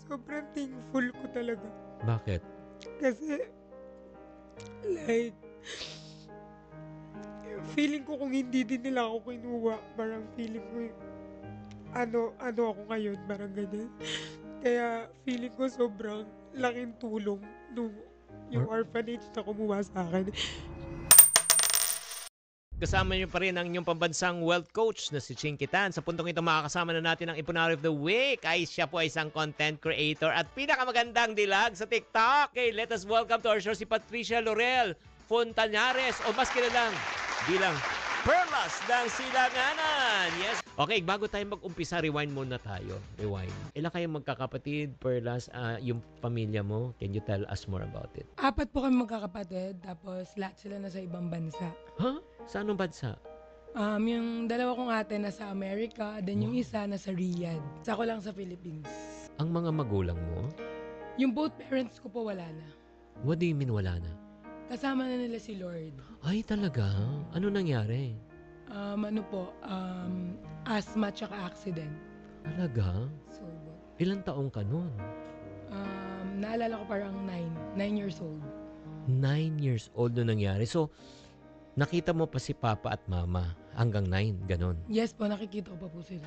sobrang thankful ko talaga. Bakit? Kasi, like, feeling ko kung hindi din nila ako kinuha, parang feeling ko ano ako ngayon, parang ganyan. Kaya feeling ko sobrang laking tulong nung yung Or orphanage na kumuha sa akin. kasama niyo pa rin ang inyong pambansang wealth coach na si Chinky Tan. Sa puntong ito, makakasama na natin ang Ipunari of the Week. Ay, siya po ay isang content creator at pinakamagandang dilag sa TikTok. Okay, let us welcome to our show si Patricia Laurel Fontañares o mas kilalang bilang Perlas ng Silanganan. Yes. Okay, bago tayo mag-umpisa, rewind muna tayo. Rewind. Ilan kayong magkakapatid, Perlas, yung pamilya mo? Can you tell us more about it? 4 po kami magkakapatid, tapos lahat sila nasa ibang bansa. Huh? Saan ang bansa? Yung dalawa kong ate nasa Amerika, then yung Wow. isa nasa Riyadh. Isa ko lang sa Philippines. Ang mga magulang mo? Yung both parents ko po wala na. What do you mean wala na? Kasama na nila si Lord. Ay, talaga? Ano nangyari? Asthma tsaka accident. Talaga? So, Ilang taong ka nun? naalala ko parang 9 years old. 9 years old nung nangyari. So, nakita mo pa si Papa at Mama hanggang 9, ganon. Yes po, nakikita ko pa po sila.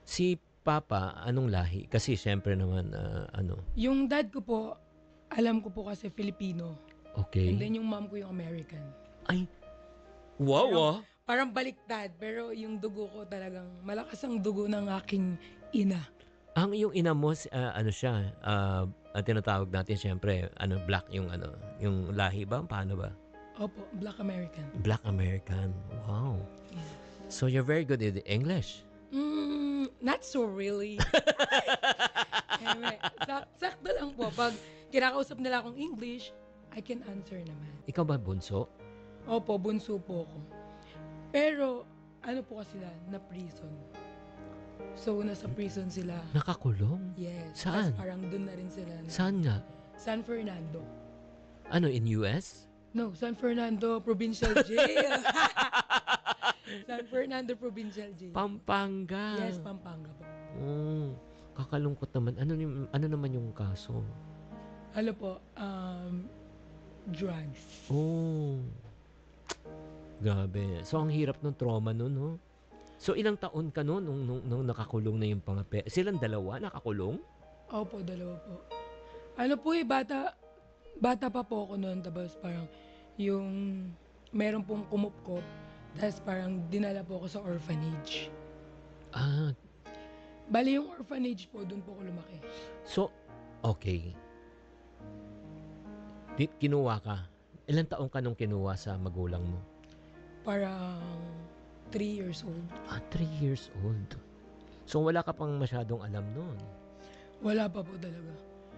Si Papa, anong lahi? Kasi syempre naman, Yung dad ko po, alam ko po kasi Filipino. okay. And then yung mom ko yung American. Ay, wow Parang baliktad, pero yung dugo ko talagang malakas ang dugo ng aking ina. Ang iyong ina mo, siya, tinatawag natin syempre, black yung lahi ba? Paano ba? Opo, Black American. Black American. Wow. Yeah. So you're very good at English. Not so really. Sakto lang po. Pag kinakausap nila akong English, I can answer naman. Ikaw ba bunso? Opo, bunso po ako. Pero, ano po kasi sila, na prison. So, nasa prison sila. Nakakulong? Yes. Saan? Tas parang dun na rin sila. Saan nga? San Fernando. Ano, in US? No, San Fernando Provincial Jail. San Fernando Provincial Jail. Pampanga. Yes, Pampanga po. Kakalungkot naman. Ano naman yung kaso? Ano po, drugs. Grabe. So, ang hirap ng trauma nun, no? So, ilang taon ka nun nung nakakulong na yung silang dalawa nakakulong? Opo, dalawa po. Ano po bata pa po ako noon, tapos parang yung meron pong kumupkop, tapos parang dinala po ako sa orphanage. Bali yung orphanage po, doon po ako lumaki. So, okay. Kinuha ka. Ilang taon ka nung kinuha sa magulang mo? Parang 3 years old. 3 years old. So, wala ka pang masyadong alam nun? Wala pa po talaga.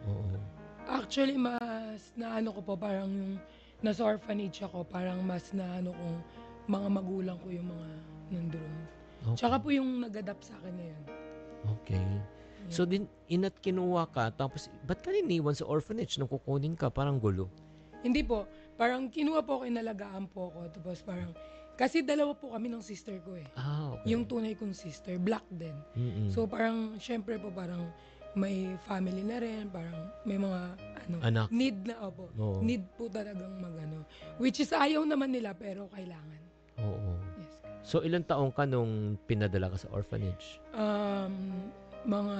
Oo. Actually, mas naano ko po, parang yung nasa orphanage ako, parang mas naano kong mga magulang ko yung mga nandun. Okay. Tsaka po yung nag-adapt sa akin ngayon. Okay. Yeah. So, kinuha ka, tapos, ba't ka iniwan sa orphanage nung kukunin ka? Parang gulo. Hindi po. Parang kinuha po ako, inalagaan po ako. Tapos parang, kasi dalawa po kami ng sister ko eh. Okay. Yung tunay kong sister, black din. Mm-mm. So parang, syempre po parang may family na rin, parang may mga Anak. need na, opo. Oo. Need po talagang which is ayaw naman nila pero kailangan. Oo. Yes. So, ilang taong ka nung pinadala ka sa orphanage? Mga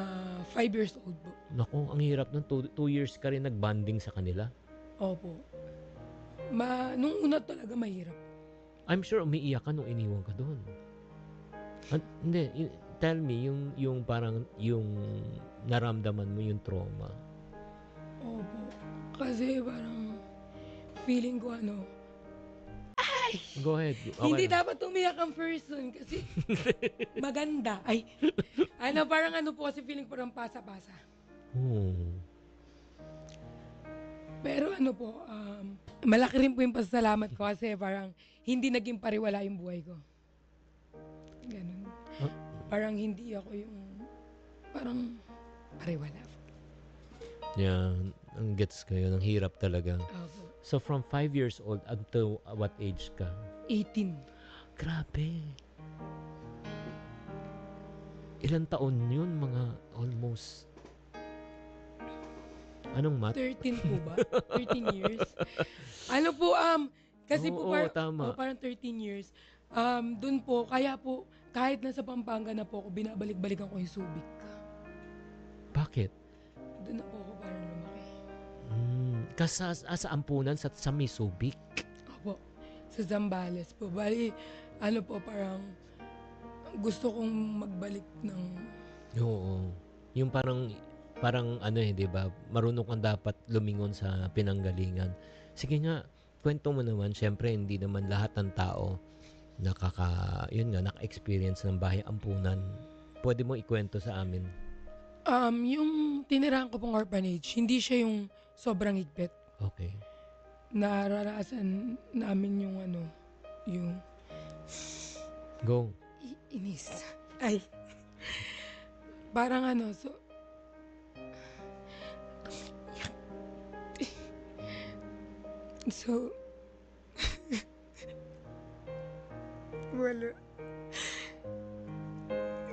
5 years old po. Naku, ang hirap nun. 2 years ka rin nagbanding sa kanila. Opo. Nung una talaga mahirap. I'm sure umiiyak ka nung iniwan ka doon. Hindi, tell me, yung parang, yung naramdaman mo yung trauma. Opo. Kasi parang, feeling ko Go ahead. Okay. Hindi dapat umiyak ang person kasi maganda. Ay, parang po kasi feeling parang pasa-pasa. Pero po, malaki rin po yung pasasalamat ko kasi parang hindi naging pariwala yung buhay ko. Ganun. Parang hindi ako yung, parang pariwala. Yan. Ang gets kayo. Ang hirap talaga. Opo. So, from 5 years old until what age ka? 18. Grabe. Ilang taon yun? Mga almost Anong math? 13 po ba? 13 years. Ano po, kasi po Oo, tama. parang 13 years. Dun po, kaya po, kahit nasa Pampanga na po ako, binabalik-balikan ko yung Subic. Bakit? Doon na po ako parang lumaki. Sa ampunan sa Misubik. Opo, sa Zambales po. Bali, ano po, parang gusto kong magbalik ng... Oo. Yung parang ano 'di ba? Marunong kang dapat lumingon sa pinanggalingan. Sige nga, kwento mo naman. Syempre hindi naman lahat ng tao naka-experience ng bahay ampunan. Pwede mo ikwento sa amin. Yung tinirahan ko pong orphanage, hindi siya yung sobrang higpit. Okay. Naranasan namin yung yung Go. inis. Ay. Parang so,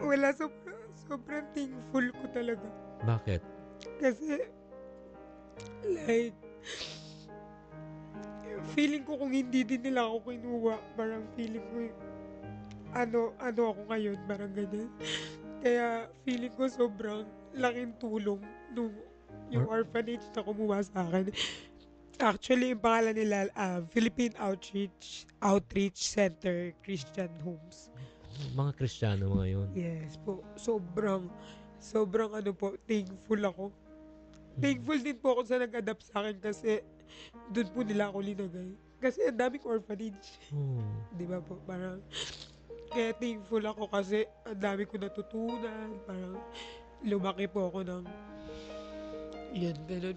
wala, sobrang thankful ko talaga. Bakit? Kasi, like, feeling ko kung hindi din nila ako kinuha, parang feeling ko ano ako ngayon, parang ganyan. Kaya feeling ko sobrang laking tulong yung orphanage na kumuha sa akin. Actually, yung pangalan nila, Philippine Outreach Center Christian Homes. Mga Kristiyano mga yun. Yes po. Sobrang thankful ako. Thankful din po ako sa nag-adapt sa akin kasi doon po nila ako linagay. Kasi ang daming orphanage. Di ba po? Parang, kaya thankful ako kasi ang dami ko natutunan. Parang, lumaki po ako ng, yun, ganun.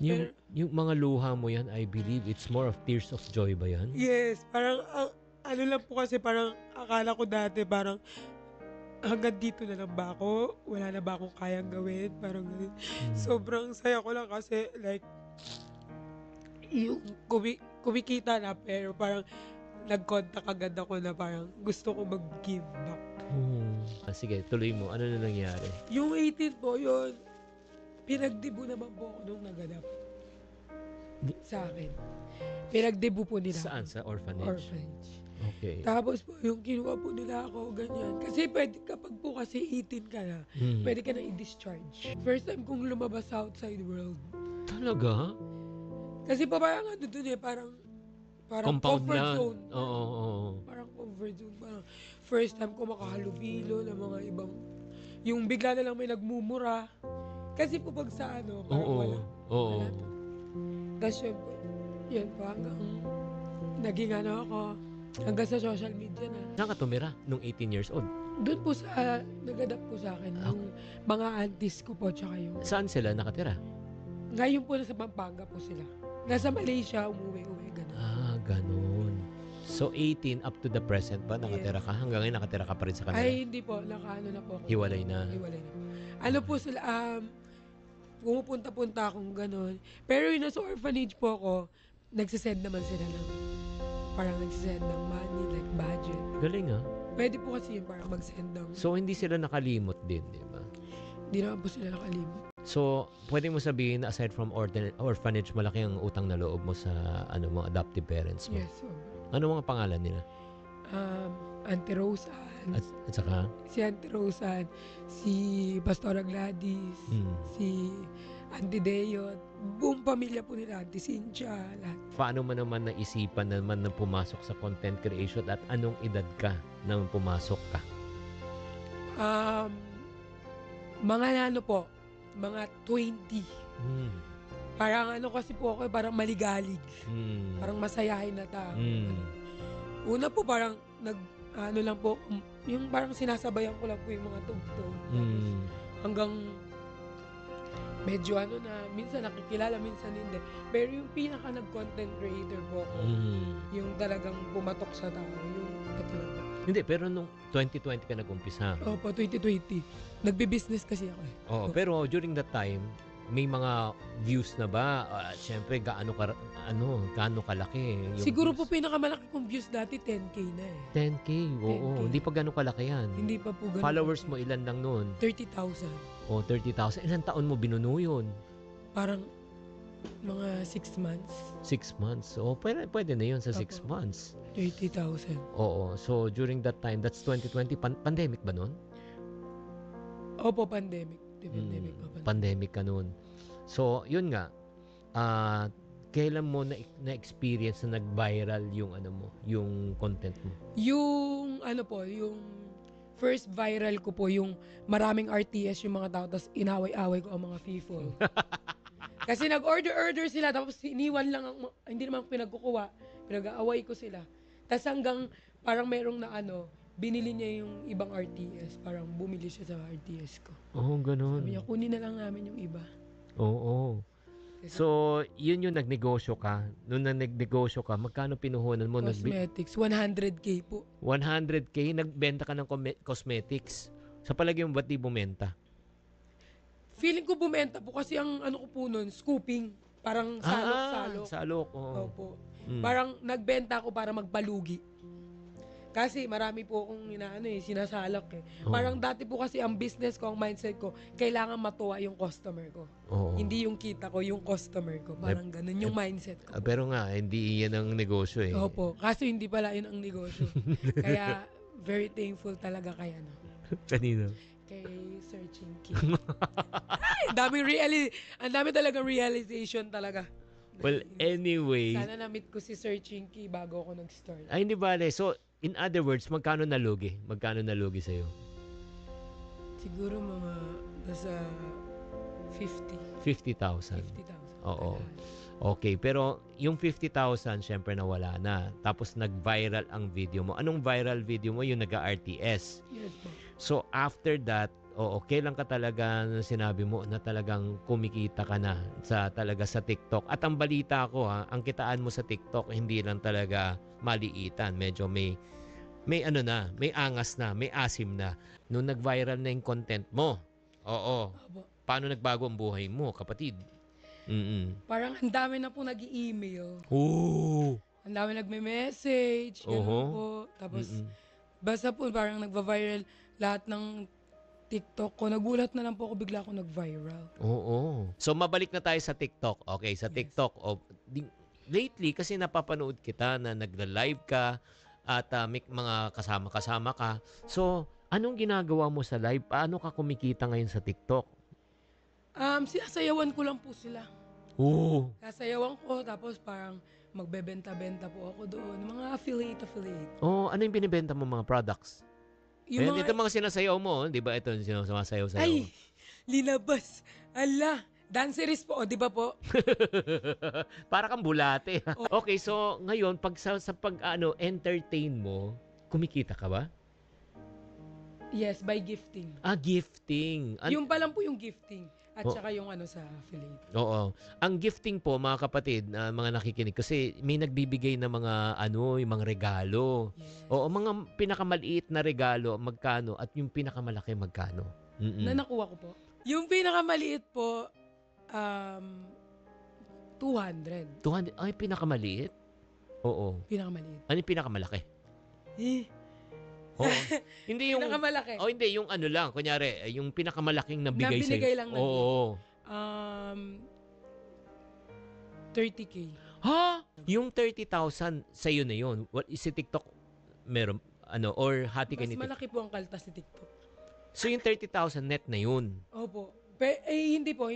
Yung mga luha mo yan, I believe it's more of tears of joy ba yan? Yes, parang, ano lang po kasi parang, akala ko dati parang, hanggang dito na lang ba ako? Wala na ba akong kayang gawin? Parang ganun. Sobrang saya ko lang kasi like yung kumikita na pero parang nag-contact agad ako na parang gusto ko mag-give back. Sige, tuloy mo. Ano na nangyari? Yung 18 po yun, pinagdibo naman po ako nung naganap sa akin. Pinagdibo po nila. Saan? Sa orphanage? Orphanage. Okay. Tapos po, yung kinuha po nila ako, ganyan. Kasi pwede, kapag po kasi 18 ka na, pwede ka na i-discharge. First time kong lumabas sa outside world. Talaga? Kasi pa parang dun parang Compound comfort na. zone. Oo. Parang comfort zone. Parang first time ko makahalubilo ng mga ibang, yung bigla na lang may nagmumura. Kasi po pag sa parang wala. Oo. Tapos yun po, hanggang naging ako, hanggang sa social media na. Saan ka tumira nung 18 years old? Doon po nag-adapt po sa akin, yung mga aunties ko po, tsaka yung, Saan sila nakatira? ngayon po nasa Pampanga po sila. Nasa Malaysia, umuwi-uwi, gano'n. Ganun. So, 18 up to the present ba nakatira ka? Hanggang ngayon nakatira ka pa rin sa kanila? Ay, hindi po. Na po ako. Hiwalay na. Ano po sila, pumupunta-punta akong gano'n. Pero yung nasa orphanage po ako, nagsisend naman sila ng, parang nagsisend ng money, like budget. Galing Pwede po kasi yun, parang mag-send ng, So, hindi sila nakalimot din, di ba? hindi naman po sila nakalimot. So, pwede mo sabihin na aside from orphanage, malaki ang utang na loob mo sa mo adoptive parents mo. Yes. So, Ano mga pangalan nila? Auntie Rosa, At saka? si Auntie Rosa, si Pastora Gladys, si Auntie Deo, buong pamilya po nila, Auntie Cynthia, lahat. Paano mo naman naisipan naman na pumasok sa content creation at anong edad ka nang pumasok ka? Mga mga 20. Parang kasi po ako, parang maligalig. Parang masayahin na tao. Una po parang lang po, yung parang sinasabayan ko lang po yung mga tugtog. Hanggang medyo minsan nakikilala, minsan hindi. Pero yung pinaka nag-content creator po ako, yung talagang pumatok sa tao, yung talaga. Hindi, pero nung 2020 ka nag-umpisa. Opo, 2020. Nagbe-business kasi ako. Oo, pero during that time, may mga views na ba? Siyempre, gaano kalaki? Yung Siguro views? po pinakamalaki kong views dati, 10K na eh. 10K, oo. 10K. Hindi pa gaano kalaki yan. Hindi pa po ganun. Followers mo ilan lang noon? 30,000. O, 30,000. Ilang taon mo binuno yun? Parang Mga 6 months. 6 months. So, pwede na yun sa 6 Opo. months. 30,000. Oo. So, during that time, that's 2020, pandemic ba nun? Opo, pandemic. Pandemic pa pala. Pandemic ka nun. So, yun nga. Kailan mo na-experience na nag-viral yung yung content mo? Yung yung first viral ko po, yung maraming RTS yung mga tao, tapos inaway-away ko ang mga people. Kasi nag-order sila, tapos iniwan lang, hindi naman ako pinagkukuha, pinag-aaway ko sila. Tapos hanggang parang merong na binili niya yung ibang RTS, parang bumili siya sa RTS ko. Oo, ganun. Sabi niya, kunin na lang namin yung iba. Oo. So, yun yung nagnegosyo ka. Nung nagnegosyo ka, magkano pinuhunan mo? Cosmetics, 100K po. 100K, nagbenta ka ng cosmetics. Sa palagi mo, ba't di bumenta? Feeling ko bumenta po kasi ang ko po nun, scooping. Parang salok-salok. Salok, oo. Opo. Parang nagbenta ako para magpalugi. Kasi marami po akong sinasalak eh. Oo. Parang dati po kasi ang business ko, ang mindset ko, kailangan matuwa yung customer ko. Oo. Hindi yung kita ko, yung customer ko. Parang ganun yung mindset ko. Pero nga, hindi yan ang negosyo eh. Opo. Kaso hindi pala yun ang negosyo. Kaya very thankful talaga kay Kanino? kay Sir Chinky. Ay, ang dami talaga realization talaga. Well, anyway. Sana na-meet ko si Sir Chinky bago ako nag-start. Ay, hindi bale. So, in other words, magkano nalugi? Magkano nalugi sa'yo? Siguro mga nasa 50. 50,000. 50,000. Oo. Okay, pero yung 50,000, syempre nawala na. Tapos nag-viral ang video mo. Anong viral video mo? Yung nag-RTS. Yes po. So, after that, kailan ka talaga sinabi mo na talagang kumikita ka na talaga sa TikTok? At ang balita ko, ang kitaan mo sa TikTok, hindi lang talaga maliitan. Medyo may angas na, may asim na. Nung nag-viral na yung content mo, Opo. paano nagbago ang buhay mo, kapatid? Parang ang dami na po nag-i-email. Oo. Ang dami nagme-message. Ganun po. Tapos, basta po parang nagva-viral lahat ng TikTok ko. Nagulat na lang po ako, bigla ako nag-viral. Oo. So, mabalik na tayo sa TikTok. Okay, sa Yes. TikTok. Lately, kasi napapanood kita na nagla-live ka at may mga kasama-kasama ka. So, anong ginagawa mo sa live? Paano ka kumikita ngayon sa TikTok? Sinasayawan ko lang po sila. Oo. Sasayawan ko, tapos parang magbebenta-benta po ako doon. Mga affiliate. Ano yung binibenta mo mga products? Yung Ito mga sinasayaw mo, di ba? Ito yung sumasayaw-sayaw. Ay, linabas. Ala, danceries po, di ba po? Para kang bulate. Okay, so ngayon, sa entertain mo, kumikita ka ba? Yes, by gifting. Gifting. Yung pa lang po yung gifting. At Oh. saka yung sa affiliate. Oo. Ang gifting po, mga kapatid, mga nakikinig, kasi may nagbibigay na mga yung mga regalo. Yes. Oo, mga pinakamaliit na regalo, magkano, at yung pinakamalaki, magkano. Na nakuha ko po. Yung pinakamaliit po, 200. 200, ay, pinakamaliit? Oo. Pinakamaliit. Ano yung pinakamalaki? Oo. Hindi yung... Pinakamalaki. hindi, yung lang. Kunyari, yung pinakamalaking nabigay sa'yo. Binigay lang na Oo. 30K. Ha? Yung 30,000 sa'yo na yun. Si TikTok, meron, or hati kayo Mas ni TikTok? malaki po ang kaltas ni TikTok. So, yung 30,000 net na yun. Opo. Hindi po.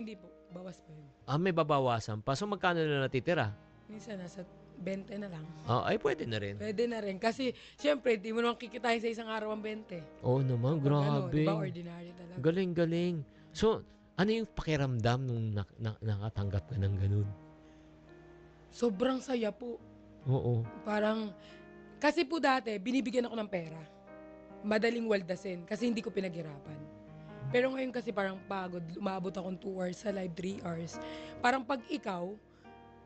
Bawas pa yun. May babawasan pa. So, magkano na natitira? Minsan nasa 20 na lang. Ay, pwede na rin. Pwede na rin. Kasi, syempre, di mo naman kikitain sa isang araw ang 20. Oo naman, grabe. Diba, ordinary talaga. Galing. So, ano yung pakiramdam nung nakatanggap ka ng ganun? Sobrang saya po. Oo. Parang, kasi po dati, binibigyan ako ng pera. Madaling waldasin kasi hindi ko pinaghirapan. Pero ngayon kasi parang pagod. Umabot akong 2 hours sa live, 3 hours. Parang pag ikaw,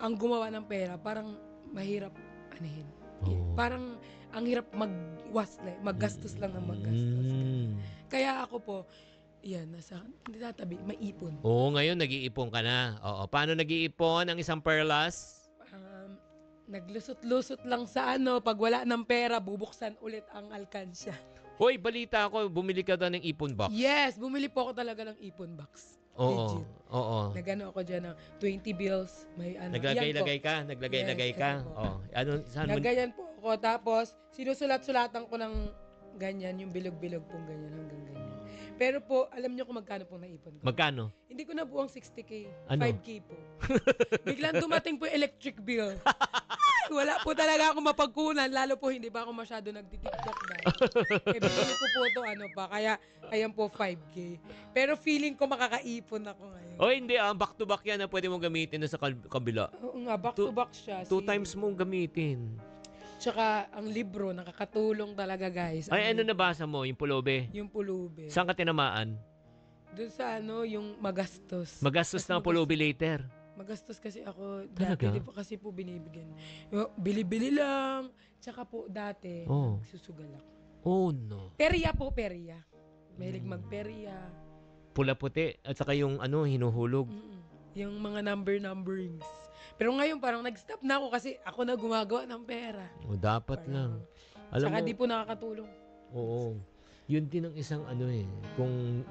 ang gumawa ng pera, parang mahirap anihin. Parang ang hirap maggastos lang ng maggastos. Kaya ako po, hindi tatabi, maipon. Oo, ngayon nag-iipon ka na. Oo. Paano nag-iipon ang isang perlas? Naglusot-lusot lang sa pag wala ng pera, bubuksan ulit ang alkansya. Hoy, balita ko, bumili ka daw ng ipon box. Yes, bumili po ako talaga ng ipon box. Oo. Legit. Oo. Nagano ako dyan ng 20 bills. May ano. Naglagay-lagay ka? Naglagay-lagay Yes, ka? ito po. Oh. Ano, saan mo? Nagayan po ako. Tapos, sinusulat-sulatan ko ng ganyan, yung bilog-bilog pong ganyan hanggang ganyan. Pero po, alam niyo kung magkano pong naipon ko? Magkano? Hindi ko na buong 60K. Ano? 5K po. Biglang dumating po yung electric bill. Ay, wala po talaga ako mapagkunan. Lalo po hindi pa ako masyado nagtitiktok dahil. Bigyan ko po ito, ano pa. Kaya, ayan po, 5K. Pero feeling ko makakaipon ako ngayon. O hindi back to back yan na pwede mong gamitin na sa kabila. Oo nga, back to back siya. 2 times mong gamitin. Tsaka, ang libro, nakakatulong talaga, guys. Ay, ano nabasa mo? Yung pulubi? Yung pulube. Saan ka tinamaan? Doon sa yung magastos. Magastos Kasi ng pulubi later. Magastos kasi ako Talaga? dati. Di pa kasi po binibigyan. Bili-bili lang. Tsaka po dati, Oh. nagsusugal ako. Oh no. Perya po, perya. Mahilig magperya. Pula-puti at saka yung hinuhulog. Yung mga numberings. Pero ngayon parang nag-stop na ako kasi ako na gumagawa ng pera. O dapat lang. Alam Tsaka mo, di po nakakatulong. oo. Yun din ang isang kung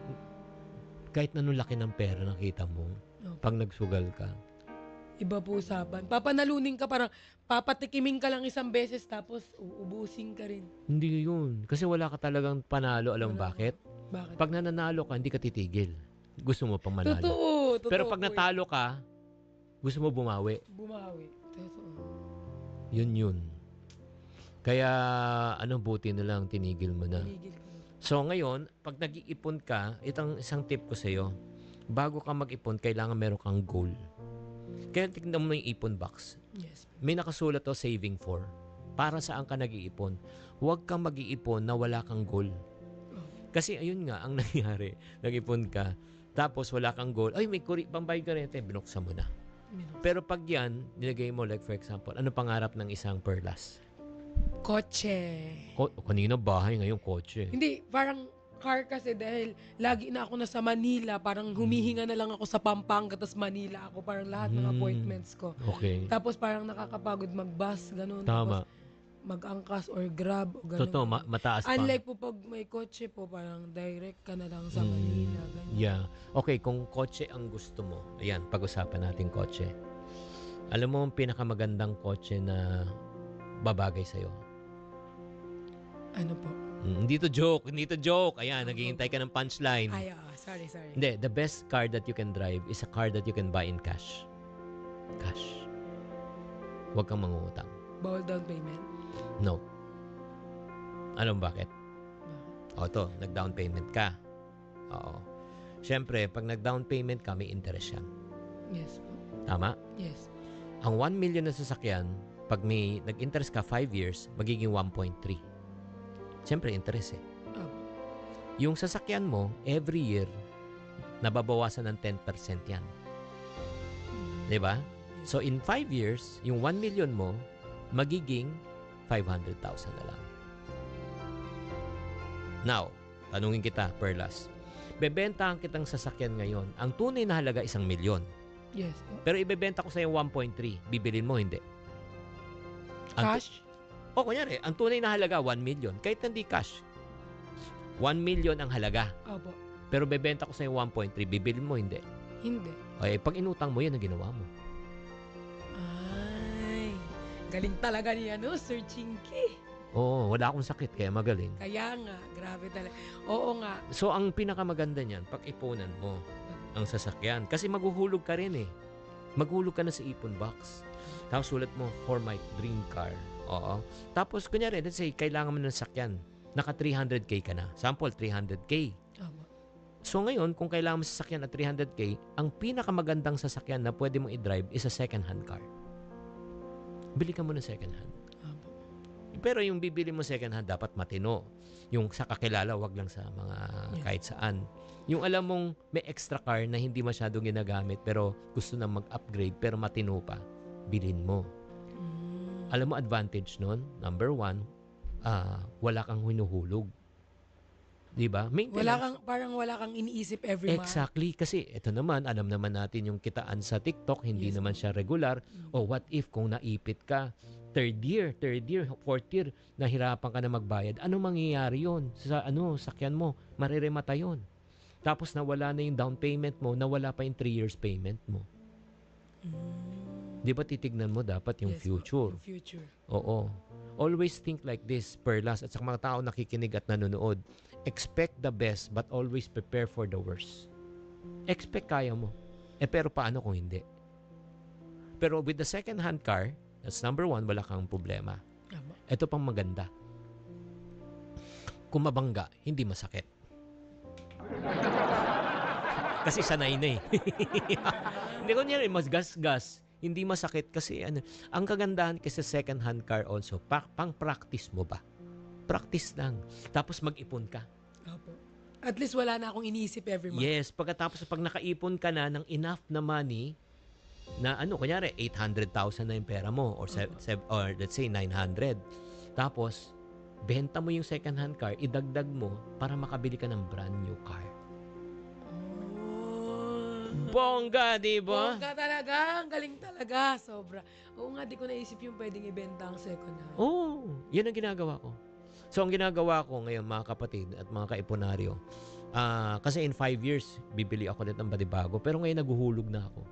kahit anong laki ng pera nakita mo, Opo. pag nagsugal ka. Iba po usapan. Papanalunin ka, parang papatikimin ka lang isang beses tapos uubusin ka rin. Hindi yun. Kasi wala ka talagang panalo. Alam mo Wala bakit? Bakit? Pag nananalo ka, hindi ka titigil. Gusto mo pang manalo. Totoo Pero pag po natalo ka, gusto mo bumawi. bumawi. Totoo. Yun. Kaya, buti na lang, tinigil mo na. Tinigil ko. So, ngayon, pag nag-iipon ka, itong isang tip ko sa'yo, bago ka mag-ipon, kailangan meron kang goal. Kaya tignan mo yung ipon box. Yes. May nakasulat to, saving for. Para saan ka nag-iipon? Huwag kang mag-iipon na wala kang goal. Kasi ayun nga, ang nangyari, nag-ipon ka, tapos wala kang goal, ay may pambayad ka rin, binuksan mo na. Pero pag yan, nilagay mo, like for example, ano pangarap ng isang perlas? Kotse. Kanina bahay, ngayon kotse. Hindi, parang car kasi dahil lagi na ako nasa Manila, parang humihinga na lang ako sa Pampanga, tapos Manila ako, parang lahat ng appointments ko. Okay. Tapos parang nakakapagod mag-bus, ganun. Tama. Tapos mag-angkas or grab o ganun. Totoo, mataas pa. Unlike po pag may kotse po, parang direct ka na lang sa Manila. Ganun. Yeah. Okay, kung kotse ang gusto mo, ayan, pag-usapan natin kotse. Alam mo ang pinakamagandang kotse na babagay sa'yo? Ano po? Hindi to joke. Ayan, naghihintay ka ng punchline. Ay, sorry. Hindi, the best car that you can drive is a car that you can buy in cash. Cash. Huwag kang mangungutang. Bawal down payment. No. Alam mo bakit? Bakit? O to, nag-down payment ka. Oo. Siyempre, pag nag-down payment ka, may interest yan. Yes po. Tama? Yes. Ang 1 million na sasakyan, pag may nag-interest ka 5 years, magiging 1.3. Siyempre, interest eh. Oh. Yung sasakyan mo, every year, nababawasan ng 10% yan. Di ba? So, in 5 years, yung 1 million mo, magiging 500,000 na lang. Now, tanungin kita, Perlas. Bebentahan kitang sasakyan ngayon. Ang tunay na halaga 1 milyon. Yes po. Pero ibebenta ko sa'yo 1.3. Bibilin mo, hindi. Cash? Kunyari, ang tunay na halaga 1 million. Kahit hindi cash. 1 million ang halaga. Opo. Pero bebenta ko sa'yo 1.3. Bibilin mo, hindi. Hindi. Okay, pag inutang mo, yan ang ginawa mo. Ay, galing talaga ni Sir Chinky. Oo, wala akong sakit, kaya magaling. Kaya nga, grabe talaga. Oo nga. So, ang pinakamaganda niyan, pag-ipunan mo ang sasakyan. Kasi maghuhulog ka rin eh. Maghulog ka na sa ipon box. Tapos sulat mo, for my dream car. Oo. Tapos, kunyari, let's say, kailangan mo ng sasakyan. Naka 300K ka na. Sample, 300K. Opo. So ngayon, kung kailangan mo sasakyan at 300K, ang pinakamagandang sasakyan na pwede mong i-drive is a second-hand car. Bili ka muna second-hand. Opo. Pero yung bibili mo second-hand, dapat matino. Yung sa kakilala, wag lang sa mga kahit saan. Yung alam mong may extra car na hindi masyadong ginagamit pero gusto na mag-upgrade pero matino pa, bilhin mo. Alam mo advantage nun? Number 1, wala kang hinuhulog. Diba? Wala kang iniisip every month. Exactly. Kasi ito naman, alam naman natin yung kitaan sa TikTok, hindi naman siya regular. O what if kung naipit ka, third year, fourth year, nahirapan ka na magbayad, anong mangyayari yun? Sa sakyan mo, mariremata yun. Tapos nawala na yung down payment mo, nawala pa yung 3 years payment mo. Di ba titignan mo dapat yung Yes po, future? yung future. Oo. Always think like this, Perlas, at sa mga tao nakikinig at nanonood. Expect the best but always prepare for the worst. Expect kaya mo. Pero paano kung hindi? Pero with the second hand car, that's number 1, wala kang problema. Tama. Ito pang maganda. Kung mabangga, hindi masakit. Kasi sanay na eh. Hindi ko niya mas gas-gas. Hindi masakit kasi ang kagandahan kasi second hand car also, pang practice mo ba? Practice lang. Tapos mag-ipon ka. Opo. At least wala na akong iniisip every month. Yes, pagkatapos pag nakaipon ka na ng enough na money, na kunyari 800,000 na yung pera mo or let's say 900. Tapos benta mo yung second hand car, idagdag mo para makabili ka ng brand new car. Bongga, di ba? Bongga talaga. Ang galing talaga. Sobra. Oo nga, di ko naisip yung pwedeng ibenta ang second hand. Oo, yan ang ginagawa ko. So, ang ginagawa ko ngayon, mga kapatid at mga kaiponaryo, kasi in 5 years, bibili ako ulit ng badibago. Pero ngayon, naguhulog na ako.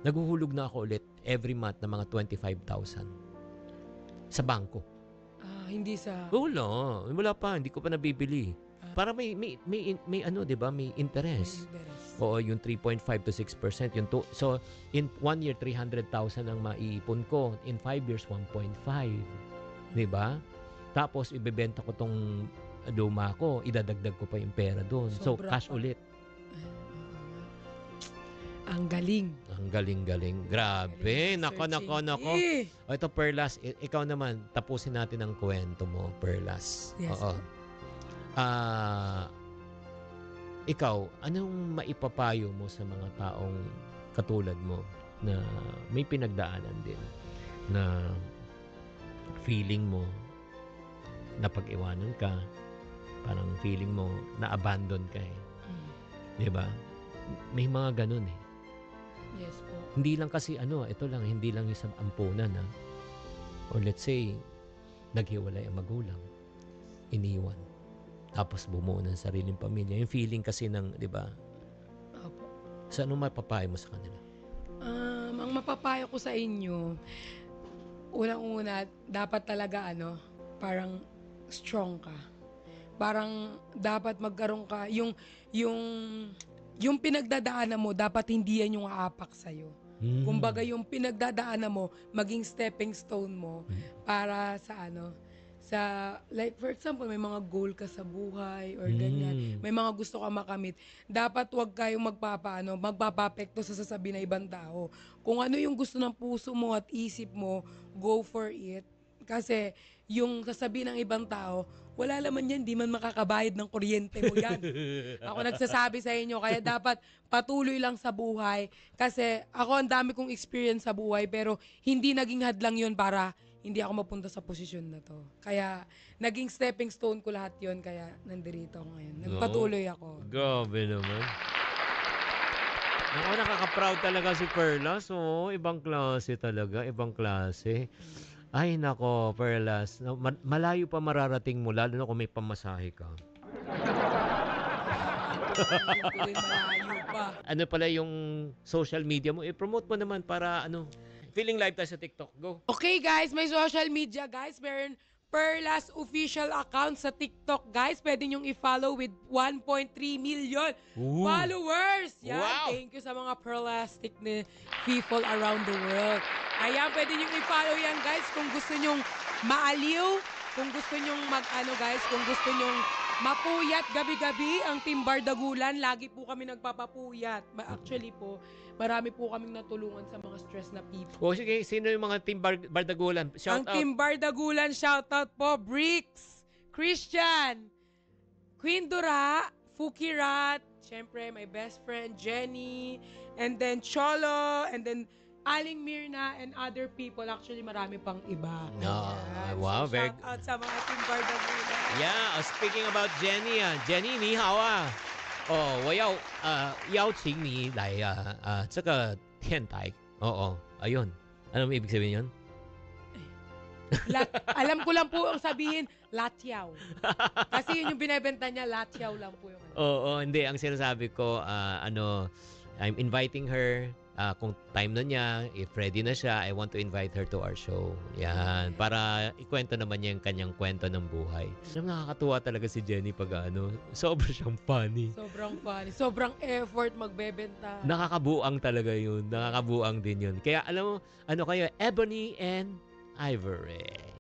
Naguhulog na ako ulit every month ng mga 25,000 sa bangko. Hindi sa... Wala pa. Hindi ko pa nabibili. Para may 'di ba? May interest. Oo, yung 3.5 to 6%, yung so in 1 year 300,000 ang maiipon ko, in 5 years 1.5. 'Di ba? Tapos ibebenta ko tong luma ko, idadagdag ko pa yung pera doon. So cash pa. ulit. Ang galing. Ang galing-galing. Grabe. Nako. O ito, Perlas, ikaw naman, tapusin natin ang kwento mo, Perlas. Yes. Oo. Ikaw, anong maipapayo mo sa mga taong katulad mo na may pinagdaanan din na feeling mo na pag-iwanan ka, parang feeling mo na abandon ka eh. Diba? May mga ganun eh. Yes po. Hindi lang kasi hindi lang isang ampunan or let's say, naghiwalay ang magulang, iniwan. Tapos bumuo ng sariling pamilya. Yung feeling kasi ng, di ba? Opo. So, anong mapapayo mo sa kanila? Ang mapapayo ko sa inyo, unang-una, dapat talaga, parang strong ka. Parang dapat magkaroon ka, yung pinagdadaanan mo, dapat hindi yan yung aapak sa'yo. Kumbaga, yung pinagdadaanan mo, maging stepping stone mo para like for example, may mga goal ka sa buhay or ganyan. May mga gusto ka makamit. Dapat wag kayong magpapapekto sa sasabihin ng ibang tao. Kung ano yung gusto ng puso mo at isip mo, go for it. Kasi yung sasabihin ng ibang tao, wala naman yan, di man makakabayad ng kuryente mo yan. Ako nagsasabi sa inyo, kaya dapat patuloy lang sa buhay. Kasi ako ang dami kong experience sa buhay, pero hindi naging hadlang yun para hindi ako mapunta sa posisyon na to. Kaya naging stepping stone ko lahat yun, kaya nandirito ako ngayon. Nagpatuloy ako. Grabe naman. Ako, nakaka-proud talaga si Perlas. Oo, ibang klase talaga, ibang klase. Ay, nako, Perlas. Malayo pa mararating mo, lalo na kung may pamasahe ka. Malayo pa. Ano pala yung social media mo? I-promote mo naman para feeling live tayo sa TikTok. Go. Okay guys, may social media guys. Meron Perlas official account sa TikTok guys. Pwede nyong i-follow with 1.3 million followers. Yan, wow. Thank you sa mga Perlastic na people around the world. Ayan, pwede nyong i-follow yan guys kung gusto nyong maaliw, kung gusto nyong guys, kung gusto nyong mapuyat gabi-gabi ang Team Bardagulan. Lagi po kami nagpapapuyat. Actually po, marami po kaming natulungan sa mga stress na people. O sige, sino yung mga Team Bardagulan? Shout ang out. Team Bardagulan, shoutout po, Bricks, Christian, Queen Dura, Fukirat, syempre my best friend Jenny, and then Cholo, and then Aling Mirna, and other people. Actually, marami pang iba. Wow, so, very shout out sa mga Team Bardagulan. Yeah, speaking about Jenny, Jenny, 你好啊。我邀请你来这个电台。ayun. Ano mo ibig sabihin yun? Alam ko lang po ang sabihin, latyaw. Kasi yun yung binebenta niya, latyaw lang po yung ano. Oo, hindi. Ang sinasabi ko, I'm inviting her. Kung time na niya, if ready na siya, I want to invite her to our show. Yan. Para ikwento naman niya yung kanyang kwento ng buhay. Alam, nakakatuwa talaga si Jenny pag sobra siyang funny. Sobrang funny. Sobrang effort magbebenta. Nakakabuang talaga yun. Nakakabuang din yun. Kaya alam mo, ano kayo, Ebony and Ivory.